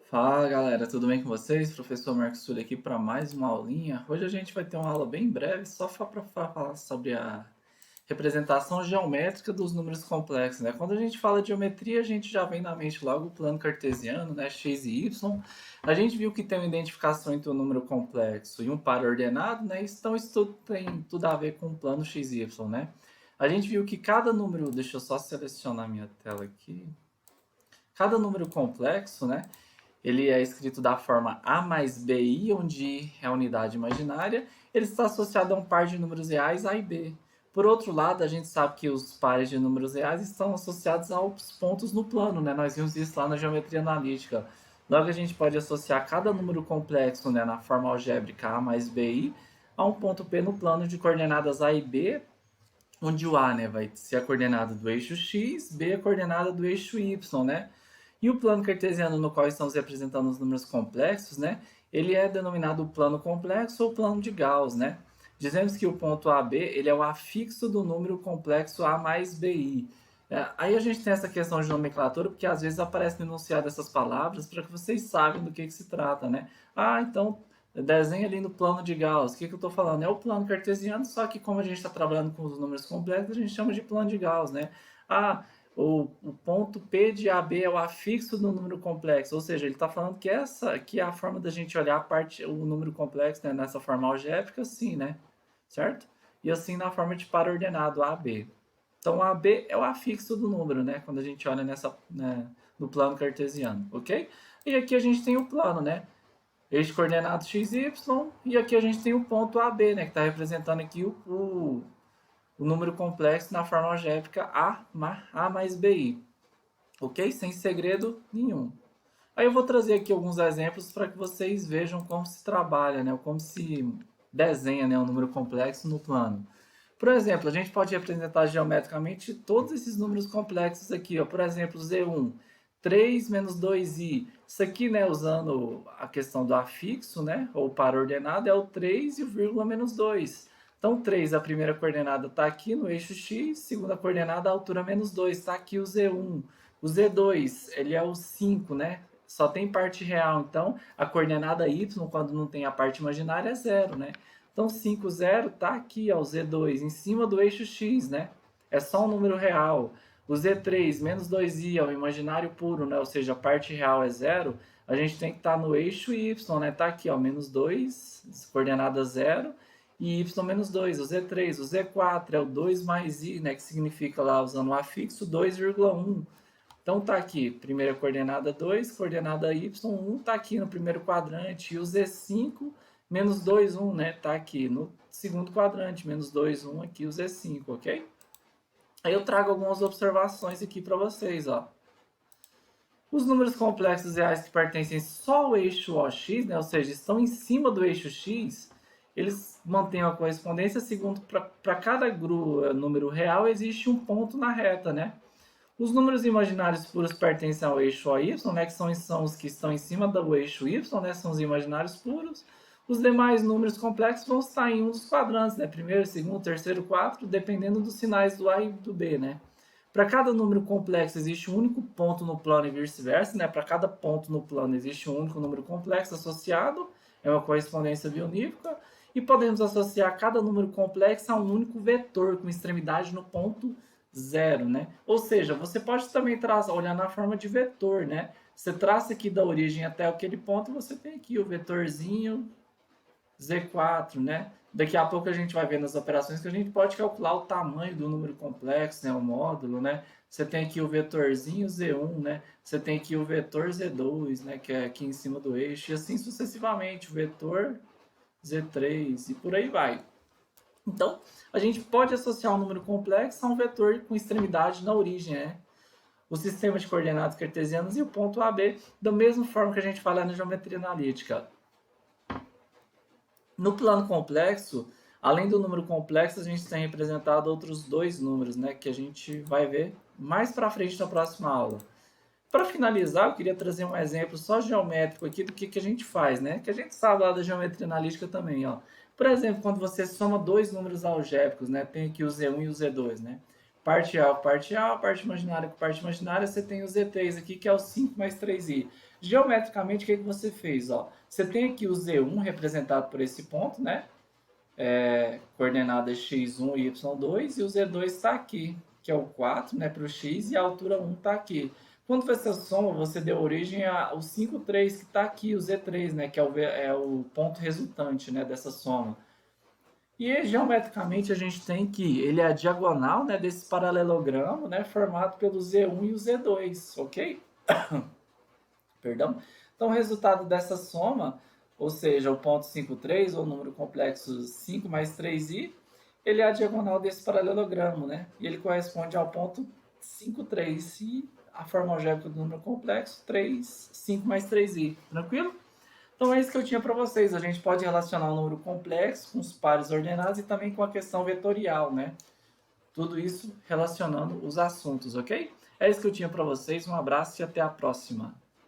Fala galera, tudo bem com vocês? Professor Marcos Túlio aqui para mais uma aulinha. Hoje a gente vai ter uma aula bem breve só para falar sobre a representação geométrica dos números complexos, né? Quando a gente fala de geometria, a gente já vem na mente logo o plano cartesiano, né? X e Y. A gente viu que tem uma identificação entre um número complexo e um par ordenado, né? Então isso tudo tem tudo a ver com o plano X e Y, né? A gente viu que cada número, deixa eu só selecionar minha tela aqui. Cada número complexo, né? Ele é escrito da forma A mais BI, onde I é a unidade imaginária. Ele está associado a um par de números reais A e B. Por outro lado, a gente sabe que os pares de números reais estão associados aos pontos no plano, né? Nós vimos isso lá na geometria analítica. Logo, a gente pode associar cada número complexo, né, na forma algébrica A mais BI a um ponto P no plano de coordenadas A e B, onde o A, né, vai ser a coordenada do eixo X, B a coordenada do eixo Y, né? E o plano cartesiano no qual estamos representando os números complexos, né, ele é denominado plano complexo ou plano de Gauss, né? Dizemos que o ponto AB ele é o afixo do número complexo A mais BI. Aí a gente tem essa questão de nomenclatura, porque às vezes aparece no enunciado essas palavras para que vocês saibam do que se trata, né? Ah, então desenha ali no plano de Gauss. O que eu estou falando? É o plano cartesiano, só que como a gente está trabalhando com os números complexos, a gente chama de plano de Gauss, né? Ah, o ponto P de AB é o afixo do número complexo, ou seja, ele está falando que essa que é a forma da gente olhar a parte, o número complexo, né, nessa forma algébrica, assim, né? Certo? E assim na forma de par ordenado, AB. Então, AB é o afixo do número, né? Quando a gente olha né, no plano cartesiano, ok? E aqui a gente tem o plano, né? Eixo coordenado x, y, e aqui a gente tem o ponto AB, né? Que está representando aqui o número complexo na forma algébrica A mais BI. Ok? Sem segredo nenhum. Aí eu vou trazer aqui alguns exemplos para que vocês vejam como se trabalha, né? Como se desenha, né, um número complexo no plano. Por exemplo, a gente pode representar geometricamente todos esses números complexos aqui. Ó. Por exemplo, Z1, 3 menos 2i. Isso aqui, né, usando a questão do afixo, né, ou par ordenado, é o 3 e o vírgula menos 2. Então, 3, a primeira coordenada está aqui no eixo x, segunda coordenada, a altura menos 2, está aqui o Z1. O Z2, ele é o 5, né? Só tem parte real, então a coordenada y, quando não tem a parte imaginária, é 0, né? Então 5, 0 está aqui, ó, o Z2, em cima do eixo x, né? É só um número real. O Z3, menos 2i, é o imaginário puro, né? Ou seja, a parte real é 0. A gente tem que estar no eixo y, né? Tá aqui, ó, menos 2, coordenada 0, e y menos 2. O Z3, o Z4 é o 2 mais i, né? Que significa lá, usando o afixo, 2,1. Então tá aqui, primeira coordenada 2, coordenada y, 1 tá aqui no primeiro quadrante, e o Z5 menos 2, 1, né? Tá aqui no segundo quadrante, menos 2, 1 aqui o Z5, ok? Aí eu trago algumas observações aqui para vocês, ó. Os números complexos reais que pertencem só ao eixo OX, né, ou seja, estão em cima do eixo X, eles mantêm a correspondência segundo para cada número real existe um ponto na reta, né? Os números imaginários puros pertencem ao eixo OY, né, que são os que estão em cima do eixo Y, né, são os imaginários puros. Os demais números complexos vão estar em um dos quadrantes, né, primeiro, segundo, terceiro, quarto, dependendo dos sinais do A e do B, né. Para cada número complexo existe um único ponto no plano e vice-versa, né? Para cada ponto no plano existe um único número complexo associado, é uma correspondência bionívoca, e podemos associar cada número complexo a um único vetor com extremidade no ponto zero, né? Ou seja, você pode também olhar na forma de vetor, né? Você traça aqui da origem até aquele ponto, você tem aqui o vetorzinho Z4, né? Daqui a pouco a gente vai ver nas operações que a gente pode calcular o tamanho do número complexo, né? O módulo, né? Você tem aqui o vetorzinho Z1, né? Você tem aqui o vetor Z2, né? Que é aqui em cima do eixo, e assim sucessivamente, o vetor Z3 e por aí vai. Então, a gente pode associar um número complexo a um vetor com extremidade na origem, né? O sistema de coordenadas cartesianas e o ponto AB, da mesma forma que a gente fala na geometria analítica. No plano complexo, além do número complexo, a gente tem representado outros dois números, né, que a gente vai ver mais para frente na próxima aula. Para finalizar, eu queria trazer um exemplo só geométrico aqui do que a gente faz, né? Que a gente sabe lá da geometria analítica também, ó. Por exemplo, quando você soma dois números algébricos, né? Tem aqui o Z1 e o Z2, né? Parte A, parte imaginária com parte imaginária, você tem o Z3 aqui, que é o 5 mais 3i. Geometricamente, o que você fez? Ó? Você tem aqui o Z1 representado por esse ponto, né? Coordenadas x1 e y2, e o Z2 está aqui, que é o 4, né, para o x, e a altura 1 está aqui. Quando você soma, você deu origem ao 5, 3, que está aqui, o Z3, né, que é o ponto resultante, né, dessa soma. E geometricamente a gente tem que ele é a diagonal, né, desse paralelogramo, né, formado pelo Z1 e o Z2, ok? Perdão. Então, o resultado dessa soma, ou seja, o ponto 5,3, ou número complexo 5 mais 3i, ele é a diagonal desse paralelogramo, né? E ele corresponde ao ponto 5,3. E a forma algébrica do número complexo, 3, 5 mais 3i. Tranquilo? Então é isso que eu tinha para vocês. A gente pode relacionar o número complexo com os pares ordenados e também com a questão vetorial, né? Tudo isso relacionando os assuntos, ok? É isso que eu tinha para vocês. Um abraço e até a próxima.